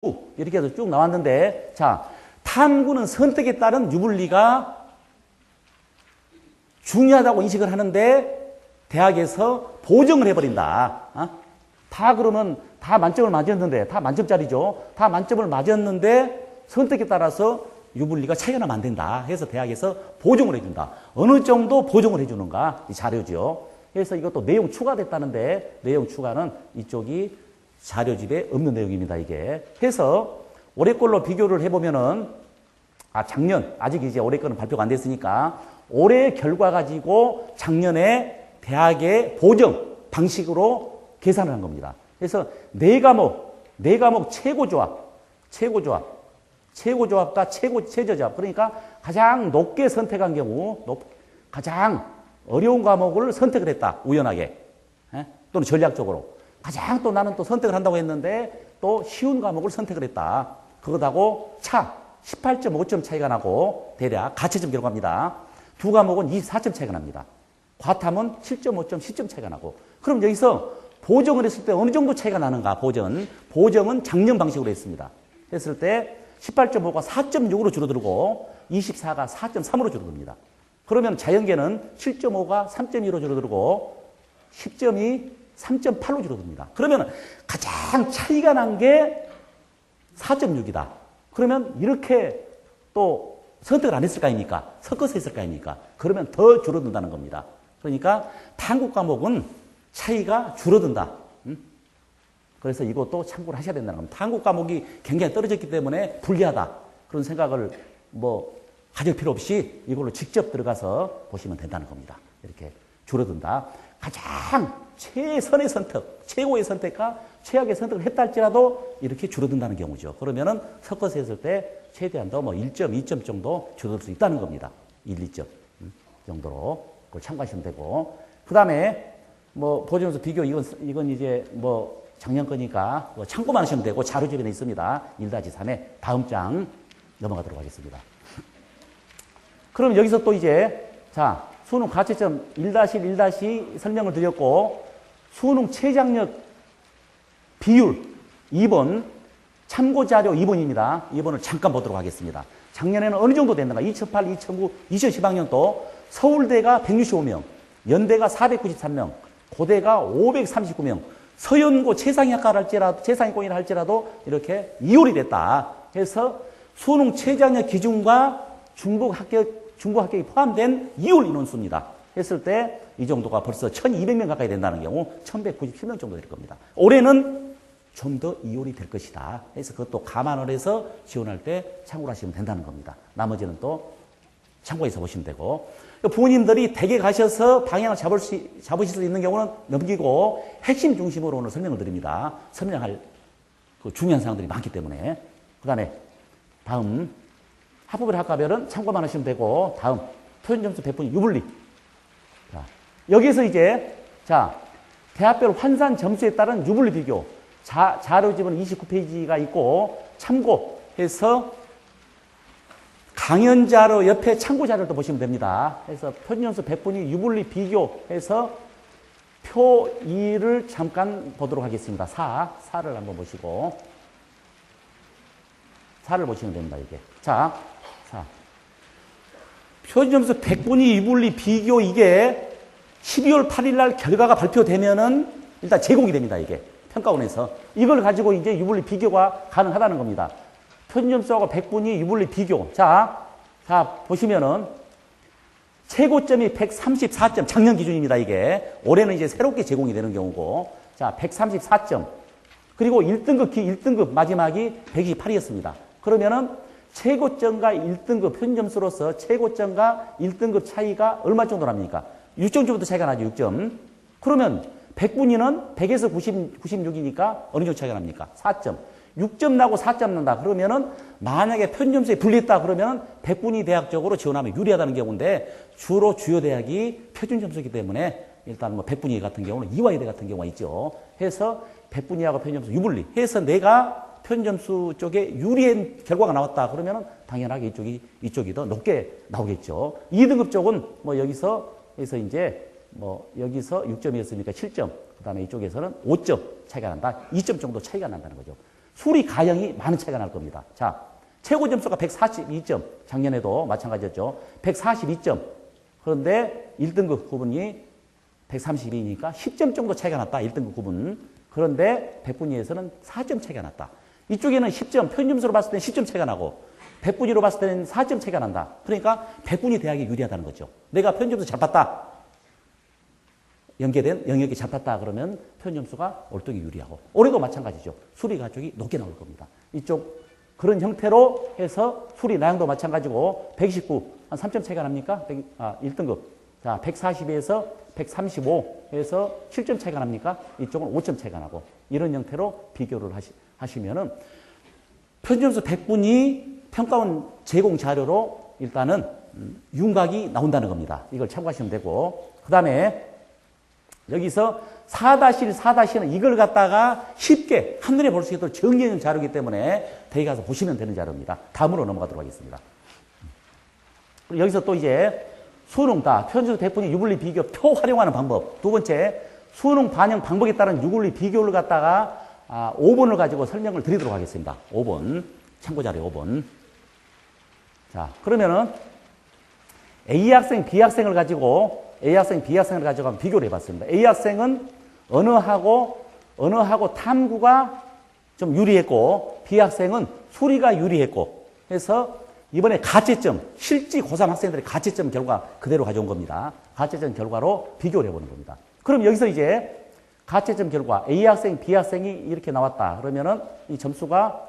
이렇게 해서 쭉 나왔는데, 자, 탐구는 선택에 따른 유불리가 중요하다고 인식을 하는데 대학에서 보정을 해버린다. 다 그러면 다 만점을 맞았는데, 다 만점짜리죠. 다 만점을 맞았는데 선택에 따라서 유불리가 차이가 나면 안 된다 해서 대학에서 보정을 해준다. 어느 정도 보정을 해주는가 이 자료죠. 그래서 이것도 내용 추가됐다는데, 내용 추가는 이쪽이 자료집에 없는 내용입니다. 이게 해서 올해 걸로 비교를 해보면은, 작년, 아직 이제 올해 거는 발표가 안 됐으니까 올해 결과 가지고 작년에 대학의 보정 방식으로 계산을 한 겁니다. 그래서 네 과목 최고조합과 최저조합. 그러니까 가장 높게 선택한 경우, 가장 어려운 과목을 선택을 했다. 우연하게. 또는 전략적으로. 가장 또 나는 또 선택을 한다고 했는데 또 쉬운 과목을 선택을 했다. 그것하고 18.5점 차이가 나고 대략 가채점 결과입니다. 두 과목은 24점 차이가 납니다. 과탐은 7.5점, 10점 차이가 나고. 그럼 여기서 보정을 했을 때 어느 정도 차이가 나는가? 보정은 작년 방식으로 했습니다. 했을 때 18.5가 4.6으로 줄어들고 24가 4.3으로 줄어듭니다. 그러면 자연계는 7.5가 3.2로 줄어들고 10점이 3.8로 줄어듭니다. 그러면 가장 차이가 난 게 4.6이다. 그러면 이렇게 또 선택을 안 했을 거 아닙니까? 섞어서 했을 거 아닙니까? 그러면 더 줄어든다는 겁니다. 그러니까 탐구 과목은 차이가 줄어든다. 그래서 이것도 참고를 하셔야 된다는 겁니다. 탐구 과목이 굉장히 떨어졌기 때문에 불리하다. 그런 생각을 가질 필요 없이 이걸로 직접 들어가서 보시면 된다는 겁니다. 이렇게 줄어든다. 가장 최선의 선택, 최고의 선택과 최악의 선택을 했다 할지라도 이렇게 줄어든다는 경우죠. 그러면은 섞어서 했을 때 최대한 더 1점, 2점 정도 줄어들 수 있다는 겁니다. 1, 2점 정도로 그걸 참고하시면 되고. 그 다음에 보존서 비교, 이건 이제 작년 거니까 참고만 하시면 되고 자료집에는 있습니다. 1-3에 다음 장 넘어가도록 하겠습니다. 그럼 여기서 또 이제 수능 가채점 1-1- 설명을 드렸고, 수능 최장력 비율 2번, 참고자료 2번입니다. 2번을 잠깐 보도록 하겠습니다. 작년에는 어느 정도 됐는가? 2008, 2009, 2010학년도 서울대가 165명, 연대가 493명, 고대가 539명, 서연고 최상위권이라 할지라도 이렇게 이율이 됐다. 해서 수능 최장력 기준과 중복 합격이 포함된 이율 인원수입니다. 했을 때 이 정도가 벌써 1200명 가까이 된다는 경우 1197명 정도 될 겁니다. 올해는 좀 더 이율이 될 것이다. 그래서 그것도 감안을 해서 지원할 때 참고를 하시면 된다는 겁니다. 나머지는 또 참고해서 보시면 되고, 부모님들이 댁에 가셔서 방향을 잡으실 수 있는 경우는 넘기고 핵심 중심으로 오늘 설명을 드립니다. 설명할 중요한 사항들이 많기 때문에. 그 다음에 다음 학부별 학과별은 참고만 하시면 되고, 다음 표준점수 배분이 유불리. 여기에서 이제 대학별 환산 점수에 따른 유불리 비교. 자료집은 29페이지가 있고 참고해서 강연 자료 옆에 참고 자료도 보시면 됩니다. 그래서 표준점수 배분이 유불리 비교해서 표 2를 잠깐 보도록 하겠습니다. 4를 한번 보시고 4를 보시면 됩니다. 이게. 표준점수 백분위 유불리 비교, 이게 12월 8일 날 결과가 발표되면은 일단 제공이 됩니다. 이게 평가원에서 이걸 가지고 이제 유불리 비교가 가능하다는 겁니다. 표준점수하고 백분위 유불리 비교. 보시면은 최고점이 134점, 작년 기준입니다. 이게 올해는 이제 새롭게 제공이 되는 경우고, 134점. 그리고 1등급 마지막이 128이었습니다. 그러면은 최고점과 1등급 표준점수로서 최고점과 1등급 차이가 얼마 정도 납니까? 6점 정도 차이가 나죠. 6점. 그러면 백분위는 100에서 96이니까 어느 정도 차이가 납니까? 4점. 6점 나고 4점 난다. 그러면은 만약에 표준점수에 불리했다 그러면 백분위 대학적으로 지원하면 유리하다는 경우인데, 주로 주요 대학이 표준점수이기 때문에 일단 백분위 같은 경우는 이화여대 같은 경우가 있죠. 해서 백분위하고 표준점수 유불리 해서 내가 표준점수 쪽에 유리한 결과가 나왔다 그러면은 당연하게 이쪽이 더 높게 나오겠죠. 2등급 쪽은 여기서 이제 여기서 6점이었으니까 7점, 그 다음에 이쪽에서는 5점 차이가 난다. 2점 정도 차이가 난다는 거죠. 수리 가형이 많은 차이가 날 겁니다. 자, 최고 점수가 142점. 작년에도 마찬가지였죠. 142점. 그런데 1등급 구분이 132니까 10점 정도 차이가 났다. 1등급 구분. 그런데 100분위에서는 4점 차이가 났다. 이쪽에는 10점, 평균점수로 봤을 때는 10점 차이가 나고 100분위로 봤을 때는 4점 차이가 난다. 그러니까 100분위 대학이 유리하다는 거죠. 내가 평균점수 잘 봤다. 연계된 영역이 잘 봤다 그러면 평균점수가 월등히 유리하고 올해도 마찬가지죠. 수리 가족이 높게 나올 겁니다. 이쪽 그런 형태로 해서 수리 나형도 마찬가지고 129, 한 3점 차이가 납니까? 1등급. 자, 142에서 135에서 7점 차이가 납니까? 이쪽은 5점 차이가 나고 이런 형태로 비교를 하시면은 평균점수 100분이 평가원 제공 자료로 일단은 윤곽이 나온다는 겁니다. 이걸 참고하시면 되고 그 다음에 여기서 4-1, 4-는 이걸 갖다가 쉽게 한눈에 볼 수 있도록 정리해 놓은 자료이기 때문에 대기 가서 보시면 되는 자료입니다. 다음으로 넘어가도록 하겠습니다. 여기서 또 이제 수능 따 편수 대분위 유불리 비교 표 활용하는 방법. 두 번째, 수능 반영 방법에 따른 유불리 비교를 갖다가 5번을 가지고 설명을 드리도록 하겠습니다. 5번. 참고자료 5번. 자, 그러면은 A 학생, B 학생을 가지고 A학생, B학생을 가지고 한번 비교를 해봤습니다. A학생은 언어하고 탐구가 좀 유리했고 B학생은 수리가 유리했고 해서 이번에 가채점, 실지 고3 학생들의 가채점 결과 그대로 가져온 겁니다. 가채점 결과로 비교를 해보는 겁니다. 그럼 여기서 이제 가채점 결과 A학생, B학생이 이렇게 나왔다. 그러면은 이 점수가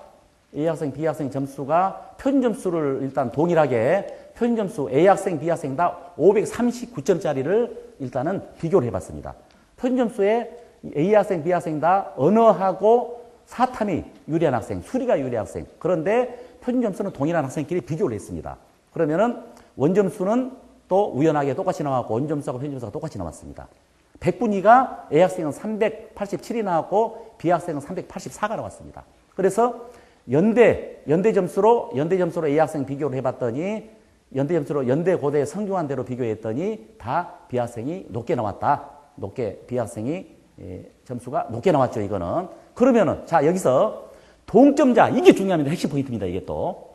A학생, B학생 점수가 평균점수를 일단 동일하게 평균점수 A학생, B학생 다 539점짜리를 일단은 비교를 해봤습니다. 평균점수에 A학생, B학생 다 언어하고 사탐이 유리한 학생, 수리가 유리한 학생. 그런데 평균점수는 동일한 학생끼리 비교를 했습니다. 그러면은 원점수는 또 우연하게 똑같이 나왔고 원점수하고 평균점수가 똑같이 나왔습니다. 100분위가 A학생은 387이 나왔고 B학생은 384가 나왔습니다. 그래서 연대 점수로 A학생 비교를 해봤더니 연대 점수로 연대 고대 성균관대로 비교했더니 다 B학생이 높게 나왔다. B학생이 점수가 높게 나왔죠. 이거는. 그러면은 자 여기서 동점자 이게 중요합니다. 핵심 포인트입니다. 이게 또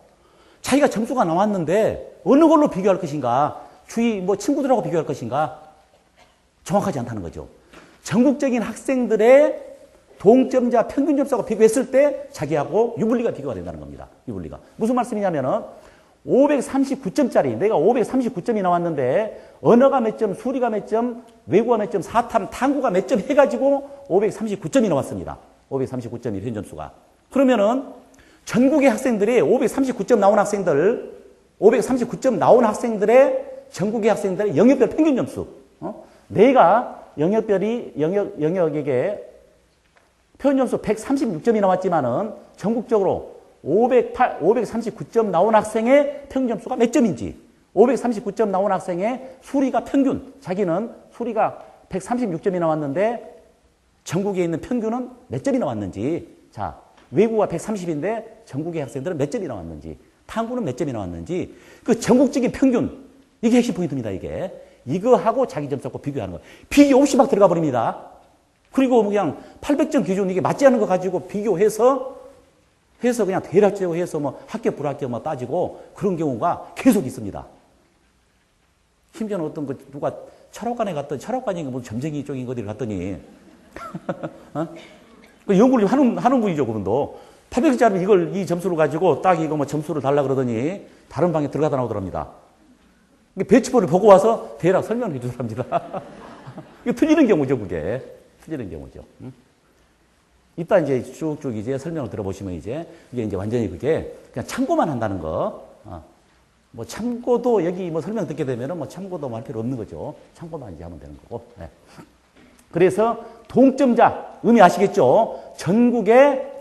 자기가 점수가 나왔는데 어느 걸로 비교할 것인가 주위 친구들하고 비교할 것인가 정확하지 않다는 거죠. 전국적인 학생들의 동점자 평균 점수하고 비교했을 때 자기하고 유불리가 비교가 된다는 겁니다. 유불리가. 무슨 말씀이냐면은 539점짜리 내가 539점이 나왔는데 언어가 몇 점, 수리가 몇 점, 외국어가 몇 점, 사탐, 탐구가 몇 점 해가지고 539점이 나왔습니다. 539점이 평균점수가. 그러면은 전국의 학생들이 539점 나온 학생들 539점 나온 학생들의 전국의 학생들의 영역별 평균점수 내가 영역에게 평균점수 136점이 나왔지만은 전국적으로 539점 나온 학생의 평균점수가 몇 점인지 539점 나온 학생의 수리가 평균 자기는 수리가 136점이 나왔는데 전국에 있는 평균은 몇 점이 나왔는지 자 외국어가 130인데 전국의 학생들은 몇 점이 나왔는지 탐구는 몇 점이 나왔는지 그 전국적인 평균 이게 핵심 포인트입니다. 이거하고 자기 점수하고 비교하는 거예요. 비교 없이 막 들어가 버립니다. 그리고 그냥 800점 기준 이게 맞지 않은 거 가지고 비교해서 그냥 대략적으로 해서 합격 불합격 따지고 그런 경우가 계속 있습니다. 심지어는 어떤 누가 철학관에 갔더니 철학관인가 무슨 점쟁이 쪽인 어디를 갔더니 그 연구를 하는 분이죠. 그분도 800점짜리 이 점수를 가지고 딱 이거 점수를 달라 그러더니 다른 방에 들어가다 나오더랍니다. 배치본을 보고 와서 대략 설명을 해주더랍니다. 이게 틀리는 경우죠, 그게. 틀리는 경우죠. 이따 이제 쭉쭉 이제 설명을 들어보시면 이게 이제 완전히 그게 그냥 참고만 한다는 거. 참고도 여기 설명 듣게 되면은 참고도 할 필요 없는 거죠. 참고만 이제 하면 되는 거고. 네. 그래서 동점자 의미 아시겠죠? 전국의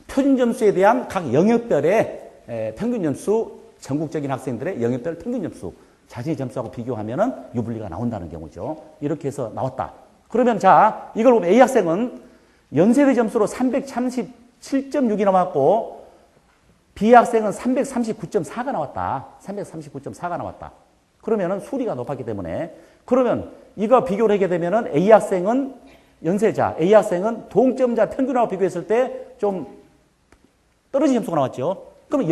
평균 점수에 대한 각 영역별의 평균 점수, 전국적인 학생들의 영역별 평균 점수, 자신의 점수하고 비교하면은 유불리가 나온다는 경우죠. 이렇게 해서 나왔다. 그러면 자, 이걸 보면 A 학생은 연세대 점수로 337.6이 나왔고 B 학생은 339.4가 나왔다. 339.4가 나왔다. 그러면은 수리가 높았기 때문에 그러면 이거 비교를 하게 되면은 A 학생은 연세자, A 학생은 동점자 평균하고 비교했을 때 좀 떨어진 점수가 나왔죠. 그러면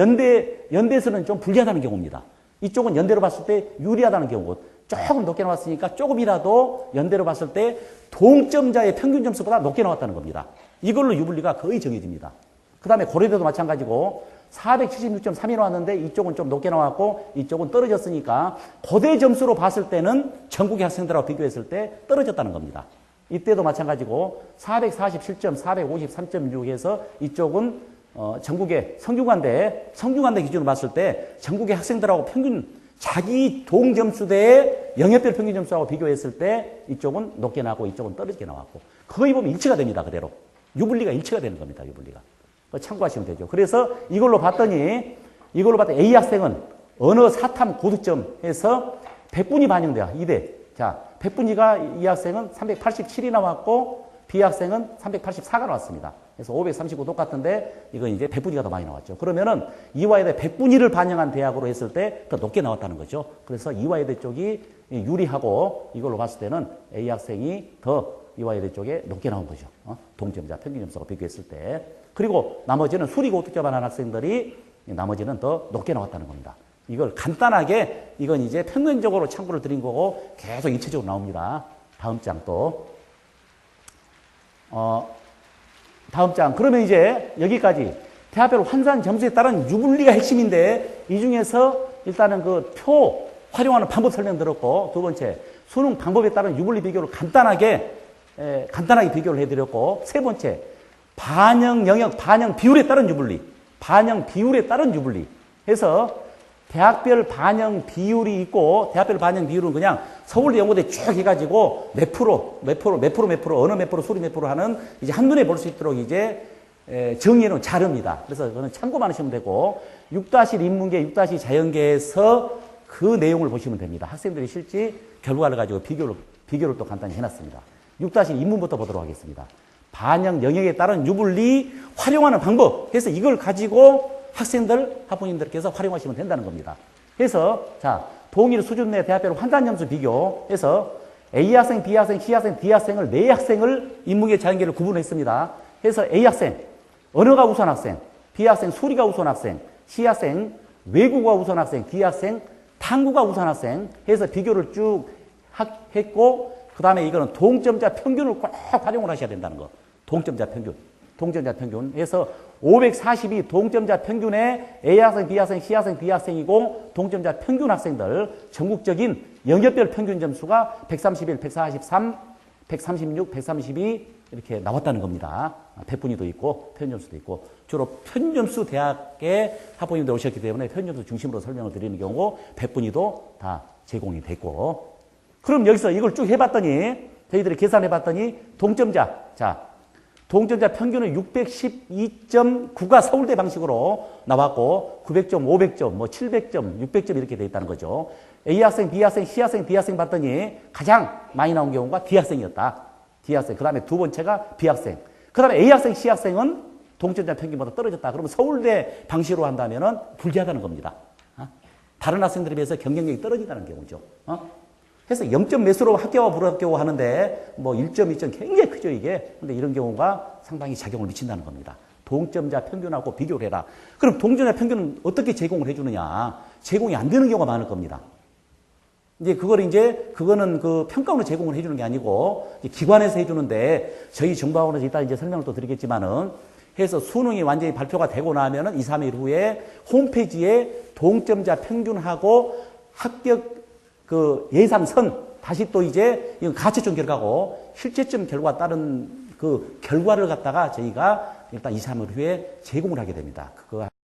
연대에서는 좀 불리하다는 경우입니다. 이쪽은 연대로 봤을 때 유리하다는 경우고 조금 높게 나왔으니까 조금이라도 연대로 봤을 때 동점자의 평균 점수보다 높게 나왔다는 겁니다. 이걸로 유불리가 거의 정해집니다. 그 다음에 고려대도 마찬가지고 476.3이 나왔는데 이쪽은 좀 높게 나왔고 이쪽은 떨어졌으니까 고대 점수로 봤을 때는 전국의 학생들하고 비교했을 때 떨어졌다는 겁니다. 이때도 마찬가지고 447점, 453.6 해서 이쪽은 전국의 성균관대 기준으로 봤을 때 전국의 학생들하고 평균 자기 동점수대의 영역별 평균 점수하고 비교했을 때 이쪽은 높게 나왔고 이쪽은 떨어지게 나왔고 거의 보면 일치가 됩니다. 그대로. 유불리가 일치가 되는 겁니다. 유불리가. 참고하시면 되죠. 그래서 이걸로 봤더니 A 학생은 언어 사탐 고득점에서 100분위 반영돼요. 2대. 자, 100분위가 이 학생은 387이 나왔고 B 학생은 384가 나왔습니다. 그래서 539 똑같은데 이건 이제 100분위가 더 많이 나왔죠. 그러면은 이화여대 100분위를 반영한 대학으로 했을 때 더 높게 나왔다는 거죠. 그래서 이화여대 쪽이 유리하고 이걸로 봤을 때는 A 학생이 더 이화여대 쪽에 높게 나온 거죠. 동점자 평균 점수가 비교했을 때. 그리고 나머지는 수리고득점을 한 학생들이 나머지는 더 높게 나왔다는 겁니다. 이걸 간단하게 이건 이제 평균적으로 참고를 드린 거고 계속 입체적으로 나옵니다. 다음 장 또. 다음 장. 그러면 이제 여기까지 대학별 환산 점수에 따른 유불리가 핵심인데 이 중에서 일단은 그 표 활용하는 방법 설명드렸고 두 번째 수능 방법에 따른 유불리 비교를 간단하게 비교를 해드렸고 세 번째 반영 영역, 반영 비율에 따른 유불리, 반영 비율에 따른 유불리 해서 대학별 반영 비율이 있고 대학별 반영 비율은 그냥 서울대 연고대 쭉 해가지고 몇 프로, 어느 몇 프로, 수리 몇 프로 하는 이제 한눈에 볼 수 있도록 이제 정의해놓은 자료입니다. 그래서 그거는 참고만 하시면 되고 6-1 인문계, 6- 자연계에서 그 내용을 보시면 됩니다. 학생들이 실제 결과를 가지고 비교를 또 간단히 해놨습니다. 6- 인문부터 보도록 하겠습니다. 반영 영역에 따른 유불리 활용하는 방법 해서 이걸 가지고 학생들, 학부모님들께서 활용하시면 된다는 겁니다. 그래서 자 동일 수준 내 대학별 환산 점수 비교해서 A 학생, B 학생, C 학생, D 학생을 네 학생을 인문계 자연계를 구분했습니다. 그래서 A 학생 언어가 우선 학생, B 학생 수리가 우선 학생, C 학생 외국어가 우선 학생, D 학생 탐구가 우선 학생 해서 비교를 쭉 했고 그 다음에 이거는 동점자 평균을 꼭 활용을 하셔야 된다는 거. 동점자 평균 해서 542 동점자 평균에 A 학생, B 학생, C 학생, D 학생이고 동점자 평균 학생들 전국적인 영역별 평균 점수가 131, 143, 136, 132 이렇게 나왔다는 겁니다. 백분위도 있고 편점수도 있고 주로 편점수 대학에 학부모님들 오셨기 때문에 편점수 중심으로 설명을 드리는 경우고 백분위도 다 제공이 됐고 그럼 여기서 이걸 쭉 해봤더니 저희들이 계산해봤더니 동점자 평균은 612.9가 서울대 방식으로 나왔고 900점, 500점, 700점, 600점 이렇게 돼 있다는 거죠. A 학생, B 학생, C 학생, D 학생 봤더니 가장 많이 나온 경우가 D 학생이었다. D 학생. 그 다음에 두 번째가 B 학생. 그 다음에 A 학생, C 학생은 동점자 평균보다 떨어졌다. 그러면 서울대 방식으로 한다면은 불리하다는 겁니다. 다른 학생들에 비해서 경쟁력이 떨어진다는 경우죠. 그래서 0점 매수로 합격하고 불합격하고 하는데 1점, 2점 굉장히 크죠, 이게. 근데 이런 경우가 상당히 작용을 미친다는 겁니다. 동점자 평균하고 비교를 해라. 그럼 동점자 평균은 어떻게 제공을 해주느냐? 제공이 안 되는 경우가 많을 겁니다. 그거는 그 평가원으로 제공을 해주는 게 아니고 기관에서 해주는데 저희 정보학원에서 이따 이제 설명을 또 드리겠지만은 해서 수능이 완전히 발표가 되고 나면은 2, 3일 후에 홈페이지에 동점자 평균하고 합격 그 예상선 다시 또 이제 이건 가채점 결과고 실제점 결과 따른 그 결과를 갖다가 저희가 일단 2, 3일 후에 제공을 하게 됩니다. 그거